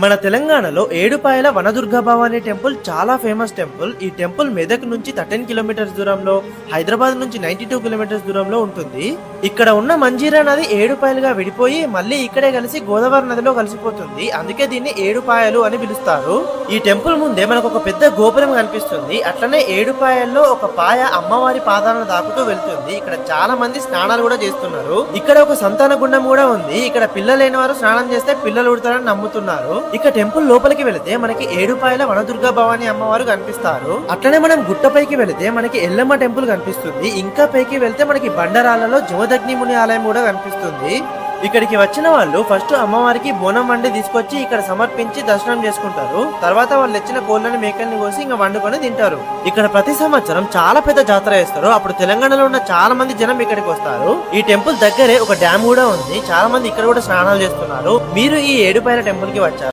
మన తెలంగాణలో ఏడుపాయల వనదుర్గా భవానీ టెంపుల్ చాలా ఫేమస్ టెంపుల్. ఈ టెంపుల్ మెదక్ నుంచి 13 కిలోమీటర్స్ దూరంలో, హైదరాబాద్ నుంచి 92 కిలోమీటర్స్ దూరంలో ఉంటుంది. ఇక్కడ ఉన్న మంజీరా నది ఏడుపాయలుగా విడిపోయి మళ్ళీ ఇక్కడే కలిసి గోదావరి నదిలో కలిసిపోతుంది. అందుకే దీన్ని ఏడుపాయలు అని పిలుస్తారు. ఈ టెంపుల్ ముందే మనకు ఒక పెద్ద గోపురం కనిపిస్తుంది. అట్లనే ఏడుపాయల్లో ఒక పాయ అమ్మవారి పాదాలను దాకుతూ వెళ్తుంది. ఇక్కడ చాలా మంది స్నానాలు కూడా చేస్తున్నారు. ఇక్కడ ఒక సంతాన గుండం కూడా ఉంది. ఇక్కడ పిల్లలు లేని వారు స్నానం చేస్తే పిల్లలు ఉడతారని నమ్ముతున్నారు. ఇక టెంపుల్ లోపలికి వెళితే మనకి ఏడుపాయల వనదుర్గా భవానీ అమ్మవారు కనిపిస్తారు. అట్లనే మనం గుట్టపైకి వెళితే మనకి ఎల్లమ్మ టెంపుల్ కనిపిస్తుంది. ఇంకా పైకి వెళ్తే మనకి బండరాలలో జమదగ్ని ముని ఆలయం కూడా కనిపిస్తుంది. ఇక్కడికి వచ్చిన వాళ్ళు ఫస్ట్ అమ్మవారికి బోనం వండి తీసుకొచ్చి ఇక్కడ సమర్పించి దర్శనం చేసుకుంటారు. తర్వాత వాళ్ళు తెచ్చిన కోళ్ళని మేకల్ని కోసి ఇంకా వండుకొని తింటారు. ఇక్కడ ప్రతి సంవత్సరం చాలా పెద్ద జాతర చేస్తారు. అప్పుడు తెలంగాణలో ఉన్న చాలా మంది జనం ఇక్కడికి వస్తారు. ఈ టెంపుల్ దగ్గరే ఒక డ్యామ్ కూడా ఉంది. చాలా మంది ఇక్కడ కూడా స్నానాలు చేస్తున్నారు. మీరు ఈ ఏడుపాయల టెంపుల్ కి వచ్చారు.